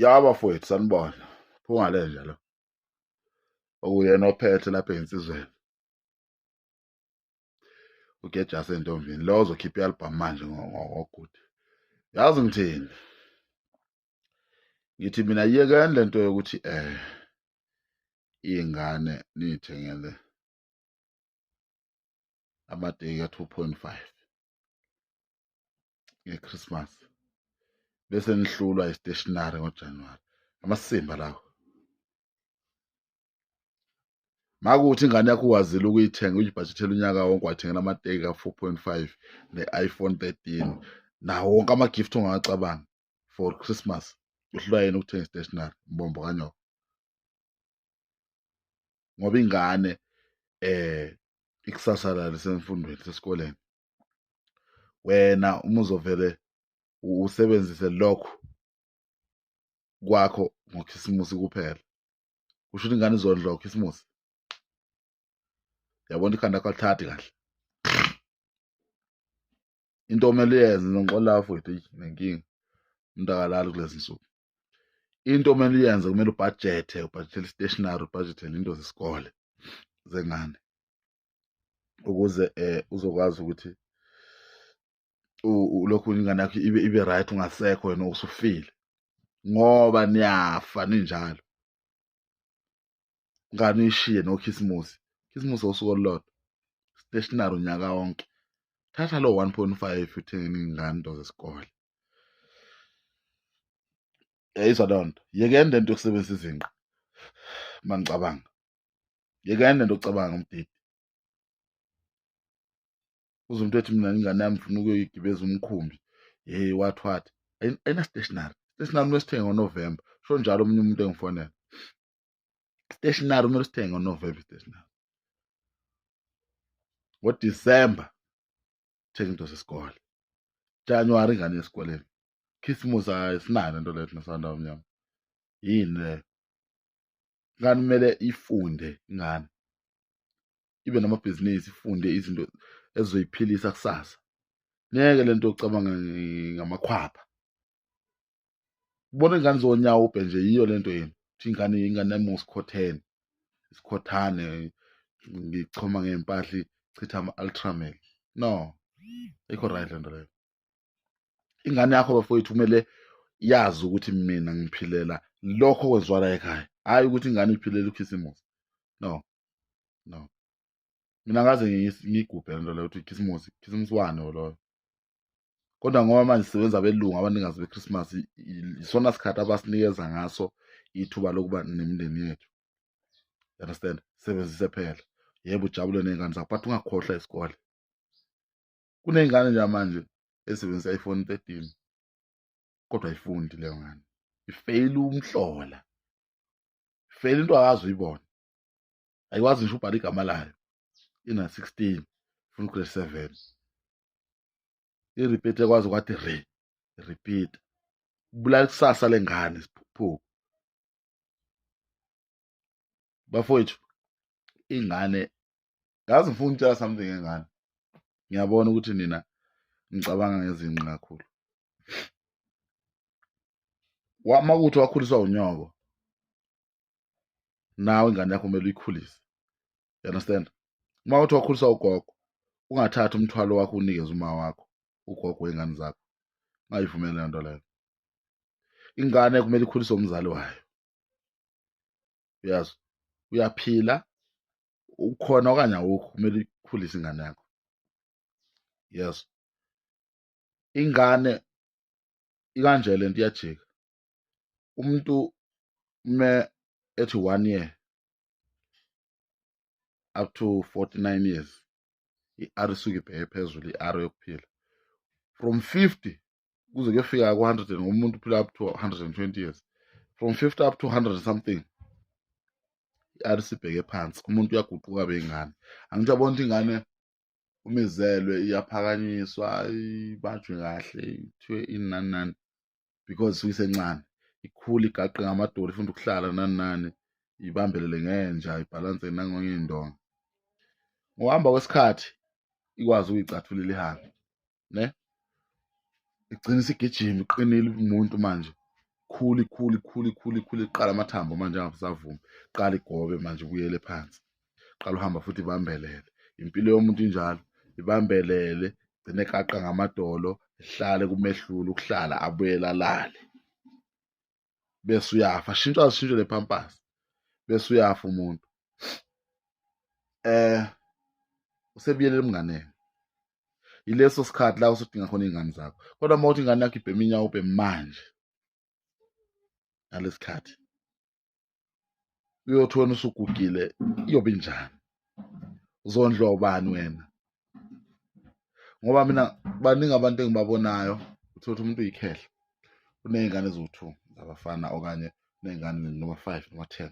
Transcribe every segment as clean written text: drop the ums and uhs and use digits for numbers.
Yaba mfowethu sanibona. Phungale nje lo. Okuyena ophethe lapha ensizweni. Ugeja sentombini. Lo ozokhipha i-album manje ngokude. Yazi ngithini? Ngithi mina yekeni lento yokuthi iy'ngane niy'thengele amateki ka-2.5 ngeChristmas. Bese nihlulwa i-stationery ngoJanuwari. Amasimba lawo. Makuthi ingane yakho ukwazile ukuyithenga uyibhajethela unyaka wonke wathengela amateki ka-4.5 ne-iPhone 13 nawo wonke ama-gift ongawacabanga for Christmas. Uhlulwa yena ukuthenga i-stationery mbombo kanyoko. Ngoba ingane ikusasa layo lisemfundweni sesikoleni. Wena uma uzovele usebenzise lokho kwakho ngokhisimusi kuphela. Kusho ukuthi ingane izondla ukhisimusi. Yabona ikhanda lakho alithathi kahle. Into omele uyenze ngixola mfowethu nenkinga umuntu akalali kulezi nsuku. Into omele uyenze kumele ubhajethele i-stationery, ubhajethele into zesikole zengane ukuze uzokwazi ukuthi ulokhu ingane yakho ibe right ungasekho wena usufile ngoba niyafa ninjalo. Ngane uyishiye nokhisimusi. Khisimusi usuku olulodwa. Stationery unyaka wonke. Thatha lo 1.5 uthengeni ingane into zesikole. Yayizwa leyo nto. Yekeni lento yokusebenzisa izinqa. Mangicabanga. Yekeni lento yokucabanga umdidi. Uze umuntu ethi mina ingane yami ngifuna ukuyoyigibeza umkhumbi. What. Ayina stationery. Stationery kumele sithenge ngoNovember. Sho njalo omunye umuntu engifonela. Stationery kumele sithenge ngoNovember stationery. NgoDisemba thenga into zesikole. January ingane yesikoleni. Christmas ayisinayo lento leyo nasanda omnyama. Yini le? Ngane kumele ifunde ingane. Ibe namabhizinisi ifunde izinto ezizoyiphilisa kusasa. Ngeke lento yokucabanga ngamakhwapha. Ubona ingane zonyawo ubhe nje yiyo lento yini. Uthi ingane yami usikhothene. Isikhothane ngichoma ngempahla ichitha ama-ultramel. No. Ayikho right lento leyo. Ingane yakho bafowethu kumele yazi ukuthi mina ngiphilela lokho kwenziwa la ekhaya. Hayi ukuthi ingane iphilela ukhisimusi. No. Mina ngaze ngiyigubhe lento leyo ukuthi khisimusi wani loyo. Kodwa ngoba manje sisebenza abelungu abaningazi beChristmas isona sikhathi abasinikeza ngaso ithuba lokuba nemindeni yethu. You understand? Sebenzise phela. Yebo ujabule ney'ngane zakho but ungakhohlwa isikole. Kuney'ngane nje manje ezisebenzisa i-iPhone 13 kodwa ayifundi leyo ngane. Ifeyila umhlola. Ifeyila into akazi uyibona. Ayikwazi ngisho ubhala igama layo. Ina 16 ufuna grade 7. I-repeat ekwazi ukwathi repeat. Ubulala ikusasa lengane isiphupho. Bafowethu ingane ngazi ngifuna ukutshela something ngengane. Ngiyabona ukuthi nina ngicabanga ngezinqa kakhulu. Makuthi wakhuliswa unyoko. Nawe ingane yakho kumele uyikhulise. You understand? Makuthi wakhuliswa ugogo ungathathi umthwalo wakho unikeze uma wakho ugogo wengane zakho. Ungayivumeli le nto leyo. Ingane kumele ikhuliswe umzali wayo. Uyazi? Uyaphila ukhona okanye awukho kumele ikhulise ingane yakho. Yes. Ingane ikanje lento iyajika. Umuntu me ethi 1 year up to 49 years i-R isuke ibheke phezulu i-R yokuphila. From 50 kuze kuyofika ku-100 umuntu uphila up to 120 years. From 50 up to 100 something i-R isibheke phansi. Umuntu uyaguquka beyingane. Angithi yabona ukuthi ingane uma izelwe iyaphakanyiswa ibanjwe kahle kuthiwe inani because isuke isencane. Ikhula igaqe ngamadolo ifunda ukuhlala nani ibambelele ngenja ibhalanse nangey'ndonga. Ngokuhamba kwesikhathi ikwazi ukuyicathula ihambe. Ne? Igcine isigijima iqinile umuntu manje. khuli iqala amathambo manje angasavumi, qala igobe manje ubuyele phansi, qala uhamba futhi ibambelele. Impilo yomuntu injalo, ibambelele, gcine eqaqa ngamadolo, ehlale kumehlule, ukuhlala abuyele alale, bese uyafa. Shintshwe le pampas, bese uyafa umuntu. Usebuyelela emnganeni, ileso sikhathi la usudinga khona iy'ngane zakho. Kodwa uma uthi ingane yakho ibhema inyawo, ubheme manje, ngalesi khathi uyothi wena usugugile, iyobe injani? Uzondliwa ubani wena? Ngoba mina baningi abantu engibabonayo, uthole umuntu uyikhehla, uney'ngane eziwu-2 zabafana okanye uney'ngane noma 5 noma 10,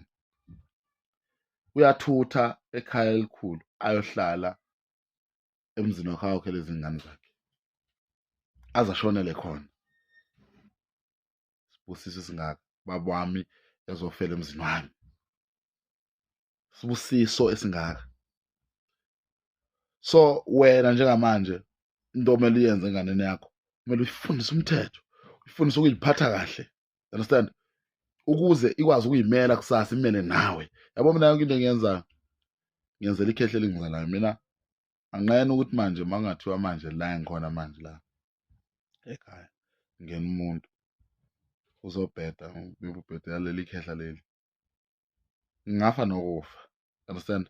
uyathutha ekhaya elikhulu ayohlala emzini wakhe ayokhe lezi ngane zakhe aze ashonele khona. Sibusiso esingaka, baba wami ezofela emzini wami, sibusiso esingaka. So wena njengamanje into omele uyenze enganeni yakho, kumele uyifundise umthetho, uyifundise ukuyiphatha kahle, understand, ukuze ikwazi ukuyimela kusasa, imele nawe. Yabo mina yonke into engiyenzayo ngiyenzela ikhehla elingizalayo. Mina anginqeni ukuthi manje uma kungathiwa manje la engikhona manje la ekhaya ngena umuntu uzobheda, ubhedela leli khehla leli, ngingafa nokufa, understand.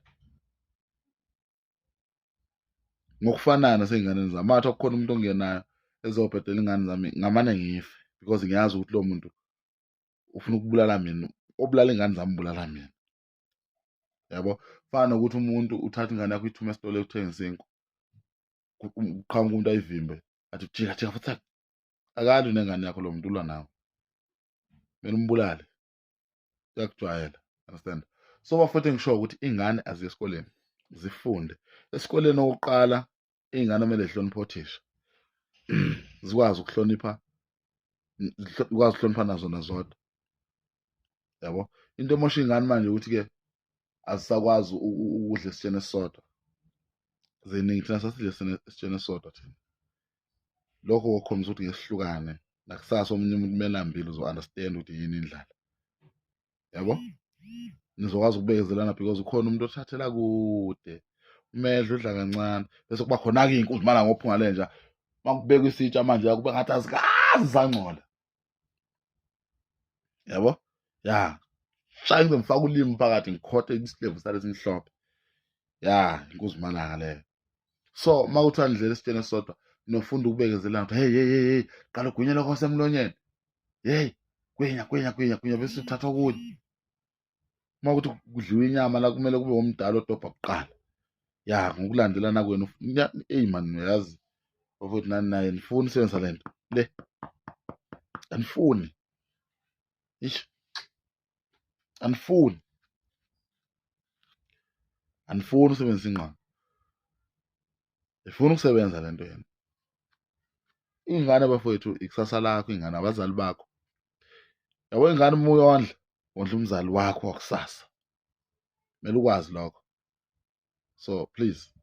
Ngokufanayo nasey'nganeni zami, uma kukhona umuntu ongenayo ezobhedela iy'ngane zami, ngamane ngife because ngiyazi ukuthi lowo muntu ufuna ukubulala mina, obulala iy'ngane zami ubulala mina, yabo. Fana nokuthi umuntu uthatha ingane yakho uyithume esitolo ukuthengisa inkwa, kuqhamuka umuntu ayivimbe athi jika futhi akalwi nengane yakho, lo muntu ulwa nawe, kumele umbulale, uyakujwayela, understand. So futhi ngisho ukuthi iy'ngane aziye esikoleni zifunde. Esikoleni okokuqala iy'ngane kumele zihloniphe othisha zikwazi ukuhlonipha, zikwazi ukuhlonipha nazona zodwa, yabo. Into emosha iy'ngane manje ukuthi-ke azisakwazi ukudla esitsheni esisodwa, ziningi thina sasidla esitsheni esisodwa thina. Lokho kokukhombisa ukuthi ngesihlukane, nakusasa omunye umuntu kumele ambile uzo-understand ukuthi yini indlala, yabo. Nizokwazi ukubekezelana because ukhona umuntu othathela kude, umedla udla kancane, bese kuba khona-ke iy'nkunzi mala ngophunga lenja, uma kubekwa isitsha manje kube ngathi azikazi zangcola, yabo. Ya, shaya ngize ngifake ulimi phakathi ngikhothe isilevu sale simhlophe, ya, inkunzi malanga leyo. So uma kuthiwa nidlela esitsheni esisodwa, nofunda ukubekezelana ukuthi hey, qala ugwinye lokho semlonyeni, hey, gwinya, bese uthatha okunye. Uma kuthi kudliwa inyama la kumele kube omdala odobha kuqala, ya, ngokulandelana kwenu. Eyi mani, uyazi bafuthi nani naye nifuni usebenzisa le nto le, anifuni, ish, anifuni usebenzisa ingqondo, ifuna ukusebenza le nto yena. Iy'ngane bafowethu ikusasa lakho, iy'ngane abazali bakho, yabo. Ingane uma uyondla, wondla umzali wakho wakusasa, kumele ukwazi lokho. So please